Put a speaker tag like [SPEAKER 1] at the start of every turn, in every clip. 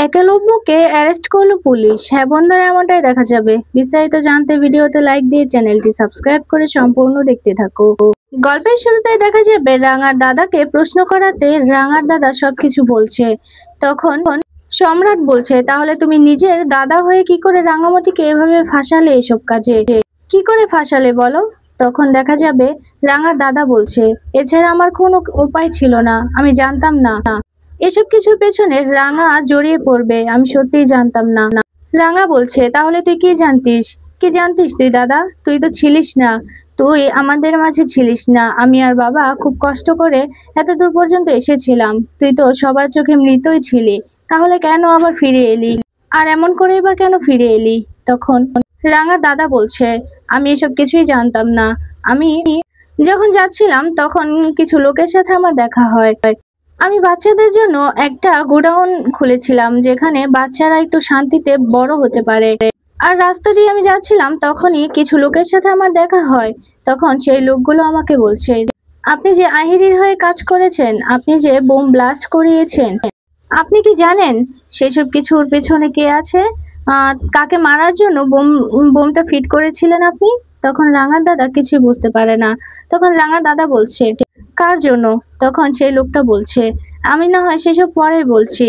[SPEAKER 1] একলব্যকে arrest করলো police. হ্যাঁ বন্ধুরা, এমনটাই দেখা যাবে। বিস্তারিত জানতে ভিডিওতে লাইক দিয়ে চ্যানেলটি সাবস্ক্রাইব করে সম্পূর্ণ দেখতে থাকো। গল্পের শুরুতেই দেখা যাবে রাঙার দাদাকে প্রশ্ন করাতে রাঙার দাদা সবকিছু বলছে। তখন সম্রাট বলছে, তাহলে তুমি নিজের দাদা হয়ে কি করে রাঙামতিকে এভাবে ফাঁসালে? এসব কাজে কি করে ফাঁসালে বলো? তখন দেখা যাবে রাঙার দাদা বলছে, এছাড়া আমার কোনো উপায় ছিল না, আমি জানতাম না এসব কিছুর পেছনে রাঙা জড়িয়ে পড়বে, আমি সত্যিই জানতাম না। রাঙা বলছে, তাহলে তুই কি জানতিস? কি জানতিস তুই দাদা? তুই তো ছিলিস না, তুই আমাদের মাঝে ছিলিস না। আমি আর বাবা খুব কষ্ট করে এত দূর পর্যন্ত এসেছিলাম, তুই তো সবার চোখে মৃতই ছিলি। তাহলে কেন আবার ফিরে এলি? আর এমন করেই বা কেন ফিরে এলি? তখন রাঙার দাদা বলছে, আমি এসব কিছুই জানতাম না। আমি যখন যাচ্ছিলাম তখন কিছু লোকের সাথে আমার দেখা হয়। আমি বাচ্চাদের জন্য একটা গোডাউন খুলেছিলাম, যেখানে বাচ্চারা একটু শান্তিতে বড় হতে পারে। আর রাস্তা দিয়ে আমি যাচ্ছিলাম, তখনই কিছু লোকের সাথে আমার দেখা হয়। তখন সেই লোকগুলো আমাকে বলছে, আপনি যে আহিরির হয়ে কাজ করেছেন, আপনি যে বোম ব্লাস্ট করিয়েছেন, আপনি কি জানেন সেসব কিছুর পেছনে কে আছে? কাকে মারার জন্য বোমটা ফিট করেছিলেন আপনি? তখন রাঙার দাদা কিছু বুঝতে পারে না। তখন রাঙার দাদা বলছে, কার জন্য? তখন সেই লোকটা বলছে, আমি না হয় সেসব পরে বলছি,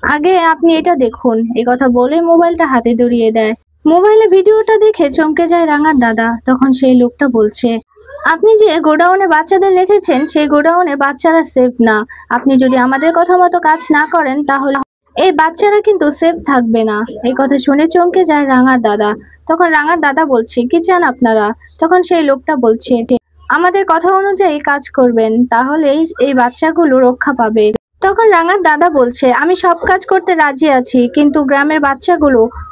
[SPEAKER 1] আগে আপনি এটা দেখুন। এই কথা বলে মোবাইলটা হাতে ধরিয়ে দেয়। মোবাইলে ভিডিওটা দেখে চমকে যায় রাঙার দাদা। তখন সেই লোকটা বলছে, আপনি যে গোডাউনে বাচ্চাদের রেখেছেন, সেই গোডাউনে বাচ্চারা সেফ না। আপনি যদি আমাদের কথা মতো কাজ না করেন, তাহলে এই বাচ্চারা কিন্তু সেফ থাকবে না। এই কথা শুনে চমকে যায় রাঙার দাদা। তখন রাঙার দাদা বলছে, কি চান আপনারা? তখন সেই লোকটা বলছে, আমাদের কথা অনুযায়ী কাজ করবেন, তাহলেই এই বাচ্চাগুলো রক্ষা পাবে। তখন রাঙার দাদা বলছে, আমি সব কাজ করতে রাজি আছি, কিন্তু গ্রামের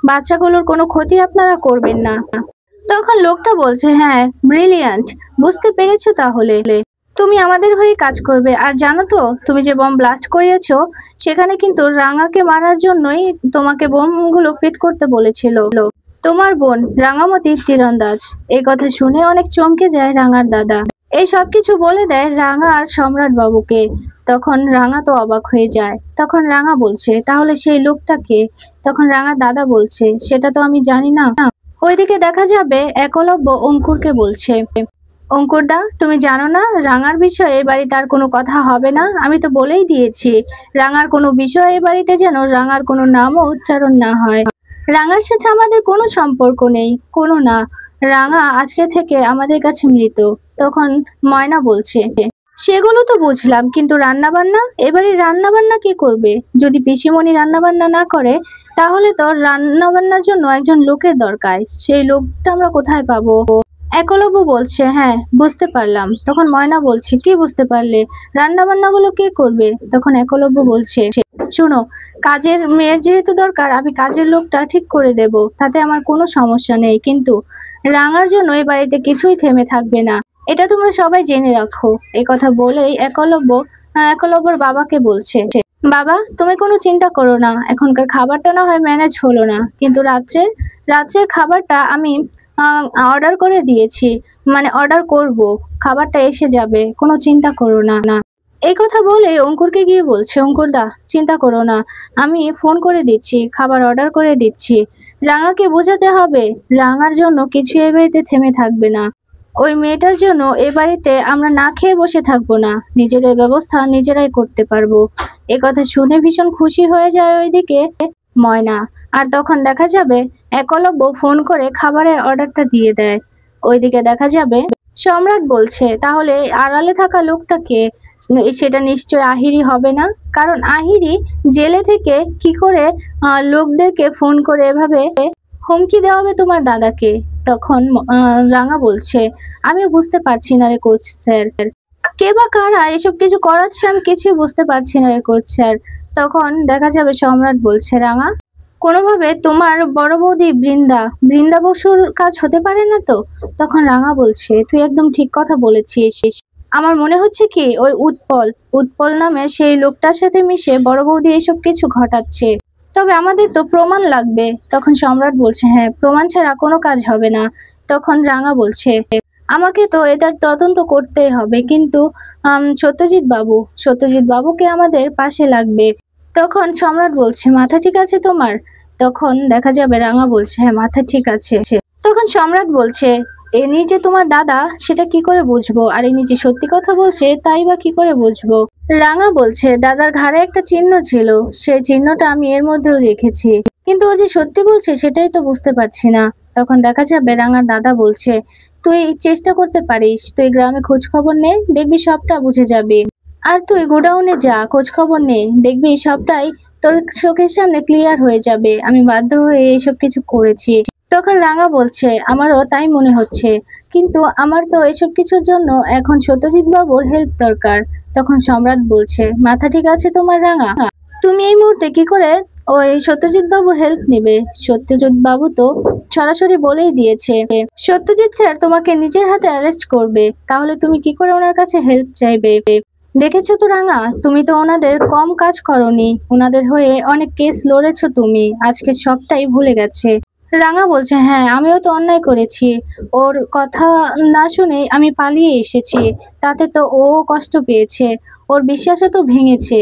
[SPEAKER 1] বাচ্চাগুলোর কোনো ক্ষতি আপনারা করবেন না। তখন লোকটা বলছে, হ্যাঁ ব্রিলিয়ান্ট, বুঝতে পেরেছো তাহলে। তুমি আমাদের হয়ে কাজ করবে। আর জানো তো, তুমি যে বোম ব্লাস্ট করিয়েছো, সেখানে কিন্তু রাঙাকে মারার জন্যই তোমাকে বোমগুলো ফিট করতে বলেছিল তোমার বোন রাঙামতি তীরন্দাজ। এই কথা শুনে অনেক চমকে যায় রাঙার দাদা। এই সব কিছু বলে দেয় রাঙা আর সম্রাট বাবুকে। তখন রাঙা তো অবাক হয়ে যায়। তখন রাঙা বলছে, তাহলে সেই লোকটাকে? তখন রাঙার দাদা বলছে, সেটা তো আমি জানি না। ওইদিকে দেখা যাবে একলব্য অঙ্কুরকে বলছে, অঙ্কুরদা, তুমি জানো না রাঙার বিষয়ে এ বাড়িতে আর কোনো কথা হবে না? আমি তো বলেই দিয়েছি, রাঙার কোনো বিষয় এ বাড়িতে যেন রাঙার কোনো নামও উচ্চারণ না হয়। রাঙার সাথে আমাদের কোনো সম্পর্ক নেই, কোনো না। রাঙা আজকে থেকে আমাদের কাছে মৃত। তখন ময়না বলছে, সেগুলো তো বুঝলাম, কিন্তু রান্না বান্না? এবারে রান্না বান্না কে করবে? যদি পিসিমণি রান্না বান্না না করে, তাহলে তো রান্না বান্নার জন্য একজন লোকের দরকার। সেই লোকটা আমরা কোথায় পাবো? একলব্য বলছে, হ্যাঁ বুঝতে পারলাম। তখন ময়না বলছে, কি বুঝতে পারলে? রান্না বান্না গুলো কে করবে? তখন একলব্য বলছে, শুনো, কাজের মেয়ের যেহেতু দরকার, আমি কাজের লোকটা ঠিক করে দেব, তাতে আমার কোনো সমস্যা নেই। কিন্তু রাঙার জন্য এই বাড়িতে কিছুই থেমে থাকবে না, এটা তোমরা সবাই জেনে রাখো। এই কথা বলেই একলব্যর বাবাকে বলছে, বাবা তুমি কোনো চিন্তা করো না, এখনকার খাবারটা না হয় ম্যানেজ হলো না, কিন্তু রাত্রের খাবারটা আমি অর্ডার করে দিয়েছি, মানে অর্ডার করব, খাবারটা এসে যাবে, কোনো চিন্তা করো না। এই কথা বলে অঙ্কুরকে গিয়ে বলছে, অঙ্কুরদা চিন্তা করো না, আমি ফোন করে দিচ্ছি, খাবার অর্ডার করে দিচ্ছি। রাঙাকে বোঝাতে হবে, রাঙার জন্য কিছু এ বাড়িতে থেমে থাকবে না। ওই মেয়েটার জন্য এ বাড়িতে আমরা না খেয়ে বসে থাকবো না, নিজেদের ব্যবস্থা নিজেরাই করতে পারবো। এ কথা শুনে ভীষণ খুশি হয়ে যায় ওইদিকে ময়না। আর তখন দেখা যাবে একলব্য ফোন করে খাবারের অর্ডারটা দিয়ে দেয়। ওইদিকে দেখা যাবে সম্রাট বলছে, তাহলে আড়ালে থাকা লোকটাকে? সেটা নিশ্চয় আহিরি হবে না, কারণ আহিরি জেলে থেকে কি করে লোকদেরকে ফোন করে এভাবে হুমকি দেওয়া হবে তোমার দাদাকে? তখন রাঙা বলছে, আমিও বুঝতে পারছি না রে কোচ স্যার, কে বা কারা এসব কিছু করাচ্ছে, আমি কিছুই বুঝতে পারছি না রে কোচ স্যার। তখন দেখা যাবে সম্রাট বলছে, রাঙা, কোনোভাবে তোমার বড় বৌদি বৃন্দা বসুর কাজ হতে পারে না তো? তখন রাঙা বলছে, তুই একদম ঠিক কথা বলেছিস। আমার মনে হচ্ছে কি ওই উৎপল নামে সেই লোকটার সাথে মিশে বড় বৌদি এসব কিছু ঘটাচ্ছে। তবে আমাদের তো প্রমাণ লাগবে। তখন সম্রাট বলছে, হ্যাঁ প্রমাণ ছাড়া কোনো কাজ হবে না। তখন রাঙা বলছে, আমাকে তো এটার তদন্ত করতেই হবে, কিন্তু সত্যজিৎ বাবুকে আমাদের পাশে লাগবে। তখন সম্রাট বলছে মাথা ঠিক আছে তোমার? তখন দেখা যাবে রাঙা বলছে হ্যাঁ মাথা ঠিক আছে। তখন সম্রাট বলছে এনি যে তোমার দাদা সেটা কি করে বুঝবো, আর ইনি যে সত্যি কথা বলছে তাই বা কি করে বুঝবো? রাঙা বলছে দাদার ঘাড়ে একটা চিহ্ন ছিল, সেই চিহ্নটা আমি এর মধ্যেও দেখেছি, কিন্তু ও যে সত্যি বলছে সেটাই তো বুঝতে পারছি না। তখন দেখা যাবে রাঙার দাদা বলছে তুই চেষ্টা করতে পারিস, তুই গ্রামে খোঁজ খবর নে, দেখবি সবটা বুঝে যাবে। আর তুই গোডাউনে যা, খোঁজ খবর নে, দেখবি সবটাই তোর চোখের সামনে ক্লিয়ার হয়ে যাবে। আমি বাধ্য হয়ে এইসব কিছু করেছি। তখন রাঙা বলছে আমারও তাই মনে হচ্ছে, কিন্তু আমার তো এসব কিছুর জন্য এখন সত্যজিৎ বাবুর হেল্প দরকার। তখন সম্রাট বলছে মাথা ঠিক আছে তোমার রাঙা? তুমি এই মুহূর্তে কি করে ওই সত্যজিৎ বাবুর হেল্প নেবে? সত্যজিৎ বাবু তো সরাসরি বলেই দিয়েছে সত্যজিৎ স্যার তোমাকে নিজের হাতে অ্যারেস্ট করবে, তাহলে তুমি কি করে ওনার কাছে হেল্প চাইবে? দেখেছো তো রাঙা, তুমি তো ওনাদের কম কাজ করনি, ওনাদের হয়ে অনেক কেস লড়েছো তুমি, আজকে সবটাই ভুলে গেছে। রাঙা বলছে হ্যাঁ আমিও তো অন্যায় করেছি, ওর কথা না শুনে আমি পালিয়ে এসেছি, তাতে তো ও কষ্ট পেয়েছে, ওর বিশ্বাসও তো ভেঙেছে,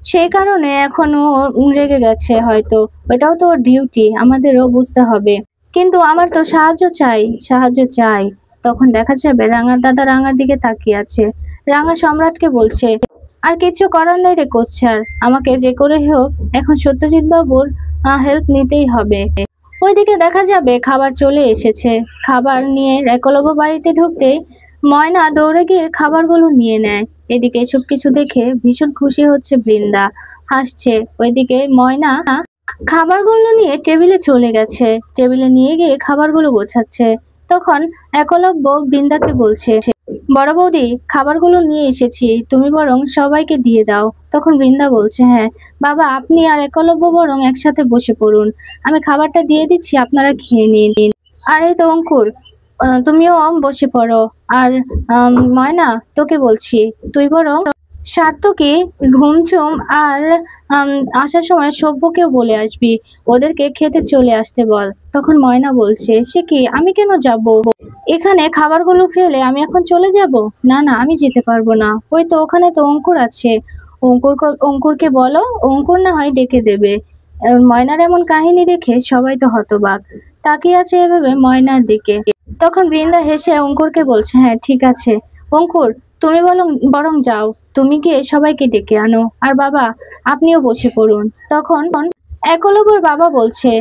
[SPEAKER 1] সেই কারণে এখন ও রেগে গেছে হয়তো, ওটাও তো ওর ডিউটি, আমাদেরও বুঝতে হবে, কিন্তু আমার তো সাহায্য চাই, সাহায্য চাই। তখন দেখা যাবে রাঙার দাদা রাঙার দিকে তাকিয়ে আছে। রাঙা সম্রাটকে বলছে আর কিছু করার নেই রে কোচ্ছার, আমাকে যে করে হোক এখন সত্যজিৎ বাবুর হেল্প নিতেই হবে। ওইদিকে দেখা যাবে খাবার চলে এসেছে, খাবার নিয়ে একলব্য বাড়িতে ঢুকতেই ময়না দৌড়ে গিয়ে খাবারগুলো নিয়ে নেয়। এদিকে এসব কিছু দেখে ভীষণ খুশি হচ্ছে বৃন্দা, হাসছে। ওইদিকে ময়না খাবারগুলো নিয়ে টেবিলে চলে গেছে, টেবিলে নিয়ে গিয়ে খাবারগুলো গোছাচ্ছে। তখন একলব্য বৃন্দাকে বলছে বড় বৌদি খাবারগুলো নিয়ে এসেছি, তুমি বরং সবাইকে দিয়ে দাও। তখন বৃন্দা বলছে হ্যাঁ বাবা, আপনি আর একলব্য বরং একসাথে বসে পড়ুন, আমি খাবারটা দিয়ে দিচ্ছি, আপনারা খেয়ে নিন। আর এই তো অঙ্কুর, তুমিও বসে পড়ো। আর ময়না তোকে বলছি তুই বরং সার্থকী, ঘুমঝুম আর আম, আসার সময় সভ্যকেও বলে আসবি, ওদেরকে খেতে চলে আসতে বল। তখন ময়না বলছে সে কি, আমি কেন যাব? এখানে খাবারগুলো ফেলে আমি এখন চলে যাব? না না, আমি যেতে পারবো না, ওই তো ওখানে তো অঙ্কুর আছে, অঙ্কুরকে বলো, অঙ্কুর না হয় ডেকে দেবে। ময়নার এমন কাহিনী দেখে সবাই তো হতবাক, তাকিয়ে আছে এভাবে ময়নার দিকে। তখন বৃন্দা হেসে অঙ্কুরকে বলছে হ্যাঁ ঠিক আছে অঙ্কুর, তুমি বরং যাও, তুমি গিয়ে সবাইকে ডেকে আনো, আর বাবা আপনিও বসে পড়ুন। তখন একলব্যর বাবা বলছে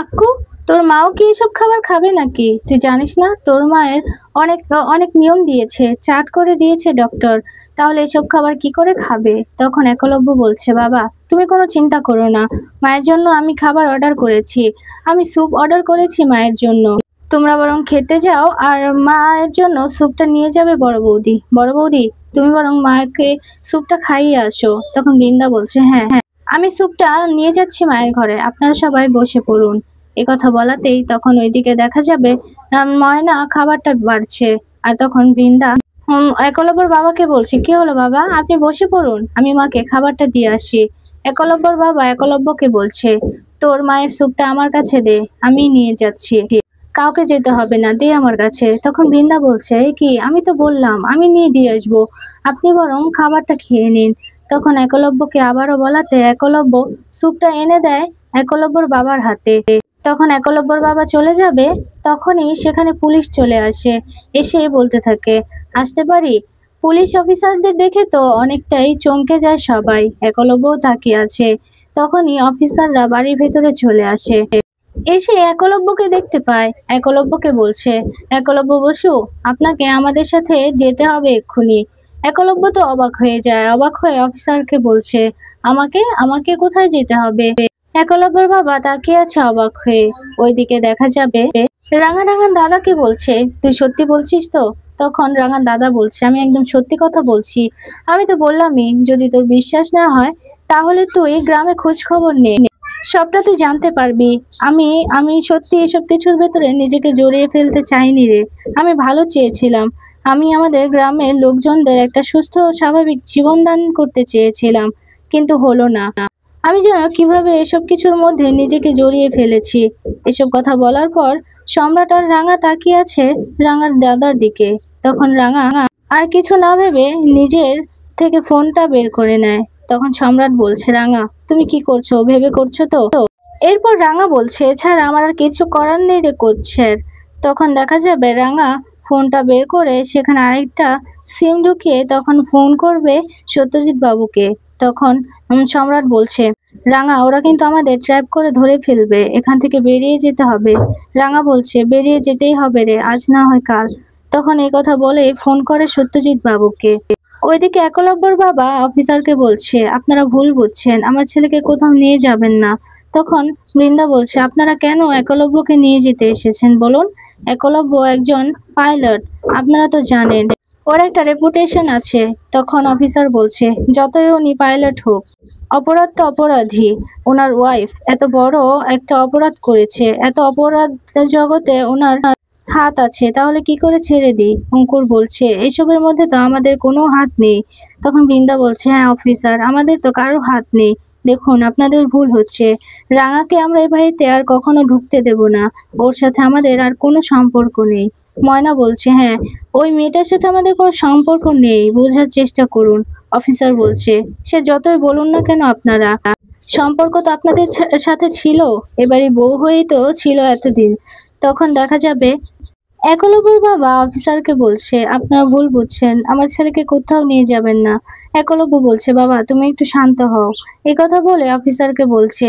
[SPEAKER 1] আক্কু, তোর মাও কি এসব খাবার খাবে নাকি? তুই জানিস না তোর মায়ের অনেক অনেক নিয়ম দিয়েছে, চার্ট করে দিয়েছে ডক্টর, তাহলে এসব খাবার কি করে খাবে? তখন একলব্য বলছে বাবা তুমি কোনো চিন্তা করো না, মায়ের জন্য আমি খাবার অর্ডার করেছি, আমি স্যুপ অর্ডার করেছি মায়ের জন্য, তোমরা বরং খেতে যাও, আর মায়ের জন্য স্যুপটা নিয়ে যাবে বড় বৌদি। বড় বৌদি তুমি বরং মাকে স্যুপটা খাইয়ে আসো। তখন বৃন্দা বলছে হ্যাঁ হ্যাঁ আমি স্যুপটা নিয়ে যাচ্ছি মায়ের ঘরে, আপনারা সবাই বসে পড়ুন। কথা বলাতেই তখন ওইদিকে দেখা যাবে ময়না খাবারটা বাড়ছে, আর তখন বৃন্দা একলব্যর বাবাকে বলছে কি হলো বাবা, আপনি বসে পড়ুন, আমি মাকে খাবারটা দিয়ে আসি। একলব্যর বাবা একলব্যকে বলছে তোর মায়ের স্যুপটা আমার কাছে দে, আমি নিয়ে যাচ্ছি, কাউকে যেতে হবে না, দে আমার কাছে। তখন বৃন্দা বলছে এই কি, আমি তো বললাম আমি নিয়ে দিয়ে আসবো, আপনি বরং খাবারটা খেয়ে নিন। তখন একলব্যকে আবারও বলাতে একলব্য স্যুপটা এনে দেয় একলব্যর বাবার হাতে। তখন একলব্যর বাবা চলে যাবে, তখনই সেখানে পুলিশ চলে আসে, এসে বলতে থাকে আসতে পারি? পুলিশ অফিসারদের দেখে তো অনেকটাই চমকে যায় সবাই, একলব্যও তাকিয়ে আছে। তখনই অফিসাররা বাড়ির ভেতরে চলে আসে, এসে একলব্যকে দেখতে পায়, একলব্যকে বলছে একলব্য বসু, আপনাকে আমাদের সাথে যেতে হবে এক্ষুনি। একলব্য তো অবাক হয়ে যায়, অবাক হয়ে অফিসারকে বলছে আমাকে আমাকে কোথায় যেতে হবে? একলব্যর বাবা তাকিয়ে আছে অবাক হয়ে। ওইদিকে দেখা যাবে রাঙা রাঙার দাদাকে বলছে তুই সত্যি বলছিস তো? তখন রাঙার দাদা বলছে আমি একদম সত্যি কথা বলছি, আমি তো বললামই, যদি তোর বিশ্বাস না হয় তাহলে তুই গ্রামে খোঁজ খবর নে, সবটা তুই জানতে পারবি। আমি আমি সত্যি এসব কিছুর ভেতরে নিজেকে জড়িয়ে ফেলতে চাইনি রে, আমি ভালো চেয়েছিলাম, আমি আমাদের গ্রামের লোকজনদের একটা সুস্থ ও স্বাভাবিক জীবন দান করতে চেয়েছিলাম, কিন্তু হলো না। আমি যেন কিভাবে এসব কিছুর মধ্যে নিজেকে জড়িয়ে ফেলেছি। এসব কথা বলার পর সম্রাট আর রাঙা তাকিয়ে আছে রাঙার দাদার দিকে। তখন রাঙা আর কিছু না ভেবে নিজের থেকে ফোনটা বের করে নেয়, তখন সম্রাট বলছে, রাঙা তুমি কি করছো, ভেবে করছো তো? এরপর রাঙা বলছে, এছাড়া আমার আর কিছু করার নেই রে কোচ স্যার। তখন দেখা যাবে রাঙা ফোনটা বের করে সেখানে আরেকটা সিম ঢুকিয়ে তখন ফোন করবে সত্যজিৎ বাবুকে। তখন সম্রাট বলছে, রাঙা ওরা কিন্তু আমাদের ট্র্যাপ করে ধরে ফেলবে, এখান থেকে বেরিয়ে যেতে হবে। রাঙা বলছে, বেরিয়ে যেতেই হবে রে, আজ না হয় কাল। তখন এই কথা বলে ফোন করে সত্যজিৎ বাবুকে। ওইদিকে একলব্যর বাবা অফিসারকে বলছে, আপনারা ভুল বুঝছেন, আমার ছেলেকে কোথাও নিয়ে যাবেন না। তখন বৃন্দা বলছে, আপনারা কেন একলব্যকে নিয়ে যেতে এসেছেন বলুন? একলব্য একজন পাইলট, আপনারা তো জানেন ওর একটা রেপুটেশন আছে। তখন অফিসার বলছে, যতই উনি পাইলট হোক, অপরাধ তো অপরাধী। ওনার ওয়াইফ এত বড় একটা অপরাধ করেছে, এত অপরাধ জগতে ওনার হাত আছে, তাহলে কি করে ছেড়ে দিই? অঙ্কুর বলছে, এসবের মধ্যে তো আমাদের কোনো হাত নেই। তখন বৃন্দা বলছে, হ্যাঁ অফিসার, আমাদের তো কারো হাত নেই। দেখুন আপনাদের ভুল হচ্ছে, রাঙাকে আমরা এই বাড়িতে আর কখনো ঢুকতে দেব না, ওর সাথে আমাদের আর কোনো সম্পর্ক নেই। ময়না বলছে, হ্যাঁ ওই মেয়েটার সাথে আমাদের কোনো সম্পর্ক নেই, বোঝার চেষ্টা করুন। অফিসার বলছে, সে যতই বলুন না কেন আপনারা, সম্পর্ক তো আপনাদের সাথে ছিল, এবারে বউ হয়েই তো ছিল এতদিন। তখন দেখা যাবে একলব্যর বাবা অফিসারকে বলছে, আপনারা ভুল বুঝছেন, আমার ছেলেকে কোথাও নিয়ে যাবেন না। একলব্য বলছে, বাবা তুমি একটু শান্ত হও। এই কথা বলে অফিসারকে বলছে,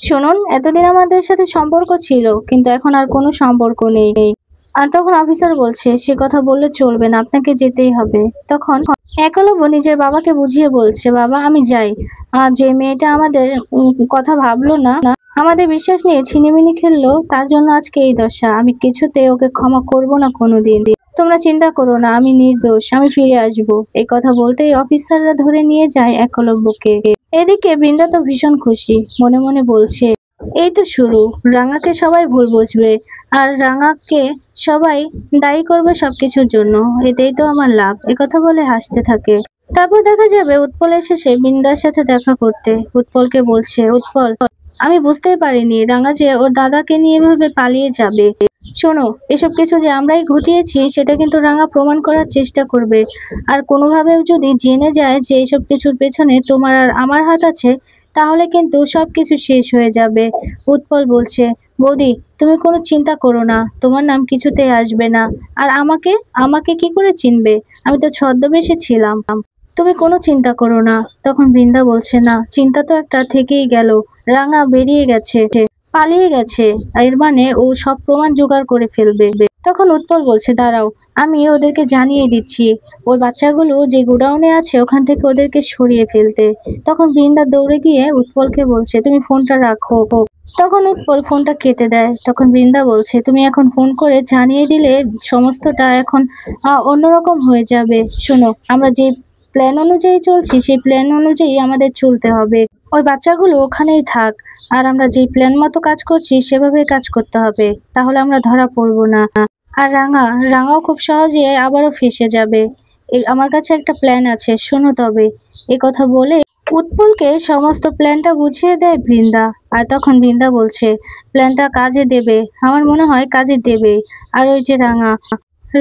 [SPEAKER 1] শুনুন এতদিন আমাদের সাথে সম্পর্ক ছিল, কিন্তু এখন আর কোনো সম্পর্ক নেই। আর তখন অফিসার বলছে, সে কথা বললে চলবে না, আপনাকে যেতেই হবে। তখন একলব্য নিজের বাবাকে বুঝিয়ে বলছে, বাবা আমি যাই। যে মেয়েটা আমাদের কথা ভাবলো না, আমাদের বিশ্বাস নিয়ে ছিনিমিনি খেললো, তার জন্য আজকে এই দশা। আমি কিছুতে ওকে ক্ষমা করব না কোনোদিন। তোমরা চিন্তা করো না, আমি নির্দোষ, আমি ফিরে আসব। এই কথা বলতেই অফিসাররা ধরে নিয়ে যায় একলব্যকে। এদিকে বৃন্দা তো ভীষণ খুশি, মনে মনে বলছে, এই তো শুরু, রাঙাকে সবাই ভুল বুঝবে আর রাঙাকে সবাই দায়ী করবে সবকিছুর জন্য, এতেই তো আমার লাভ। একথা বলে হাসতে থাকে। তারপর দেখা যাবে উৎপল এসেছে বৃন্দার সাথে দেখা করতে। উৎপলকে বলছে, উৎপল আমি বুঝতেই পারিনি রাঙা যে ওর দাদাকে নিয়ে এভাবে পালিয়ে যাবে। শোনো, এসব কিছু যে আমরাই ঘটিয়েছি সেটা কিন্তু রাঙা প্রমাণ করার চেষ্টা করবে। আর কোনোভাবেও যদি জেনে যায় যে এসব কিছুর পেছনে তোমার আর আমার হাত আছে, তাহলে কিন্তু সবকিছু শেষ হয়ে যাবে। উৎপল বলছে, বৌদি তুমি কোনো চিন্তা করো না, তোমার নাম কিছুতেই আসবে না। আর আমাকে আমাকে কি করে চিনবে? আমি তো ছদ্মবেশে ছিলাম। তুমি কোনো চিন্তা করো না। তখন বৃন্দা বলছে, না চিন্তা তো একটা থেকেই গেল, রাঙা বেরিয়ে গেছে, পালিয়ে গেছে, এর মানে ও সব প্রমাণ জোগাড় করে ফেলবে। তখন উৎপল বলছে, দাঁড়াও আমি ওদেরকে জানিয়ে দিচ্ছি, ওই বাচ্চাগুলো যে গোডাউনে আছে ওখান থেকে ওদেরকে সরিয়ে ফেলতে। তখন বৃন্দা দৌড়ে গিয়ে উৎপলকে বলছে, তুমি ফোনটা রাখো। তখন উৎপল ফোনটা কেটে দেয়। তখন বৃন্দা বলছে, তুমি এখন ফোন করে জানিয়ে দিলে সমস্তটা এখন অন্যরকম হয়ে যাবে। শোনো, আমরা যে প্ল্যান অনুযায়ী চলছি সেই প্ল্যান অনুযায়ী আমাদের চলতে হবে। ওই বাচ্চাগুলো ওখানেই থাক, আর আমরা যে প্ল্যান মতো কাজ করছি সেভাবে কাজ করতে হবে, তাহলে আমরা ধরা পড়বো না। আর রাঙাও খুব সহজে আবারও ফেঁসে যাবে। আমার কাছে একটা প্ল্যান আছে, শোনো তবে। এ কথা বলে উৎপলকে সমস্ত প্ল্যানটা বুঝিয়ে দেয় বৃন্দা। আর তখন বৃন্দা বলছে, প্ল্যানটা কাজে দেবে, আমার মনে হয় কাজে দেবে। আর ওই যে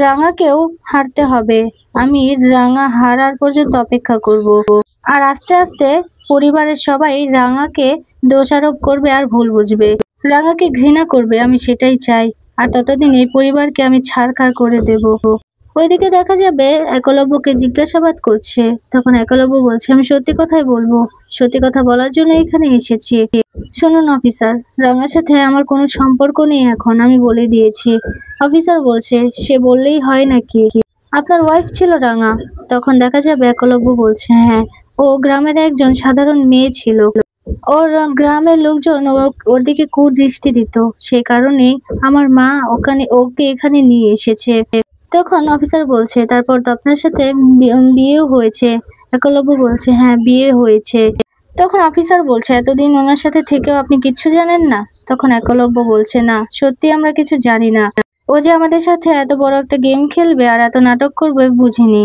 [SPEAKER 1] রাঙাকেও হারতে হবে, আমি রাঙা হারার পর্যন্ত অপেক্ষা করব। আর আস্তে আস্তে পরিবারের সবাই রাঙাকে দোষারোপ করবে আর ভুল বুঝবে, রাঙাকে ঘৃণা করবে, আমি সেটাই চাই। আর ততদিন এই পরিবারকে আমি ছাড়খাড় করে দেব। ওইদিকে দেখা যাবে একলব্যকে জিজ্ঞাসাবাদ করছে। তখন একলব্য বলছে, আমি সত্যি কথাই বলবো, সত্যি কথা বলার জন্য এখানে এসেছি। শুনুন অফিসার, রাঙার সাথে আমার কোনো সম্পর্ক নেই, এখন আমি বলে দিয়েছি। অফিসার বলছে, সে বললেই হয় নাকি? আপনার ওয়াইফ ছিল রাঙা? তখন দেখা যাবে একলব্য বলছে, হ্যাঁ ও গ্রামের একজন সাধারণ মেয়ে ছিল। ওর গ্রামের লোকজন ওর দিকে কুদৃষ্টি দিত, সেই কারণেই আমার মা ওকে এখানে নিয়ে এসেছে। তখন অফিসার বলছে, তারপর তো আপনার সাথে বিয়েও হয়েছে? একলব্য বলছে, হ্যাঁ বিয়ে হয়েছে। তখন অফিসার বলছে, এতদিন ওনার সাথে থেকেও আপনি কিচ্ছু জানেন না? তখন একলব্য বলছে, না সত্যি আমরা কিছু জানি না, ও যে আমাদের সাথে এত বড় একটা গেম খেলবে আর এত নাটক করবে বুঝিনি।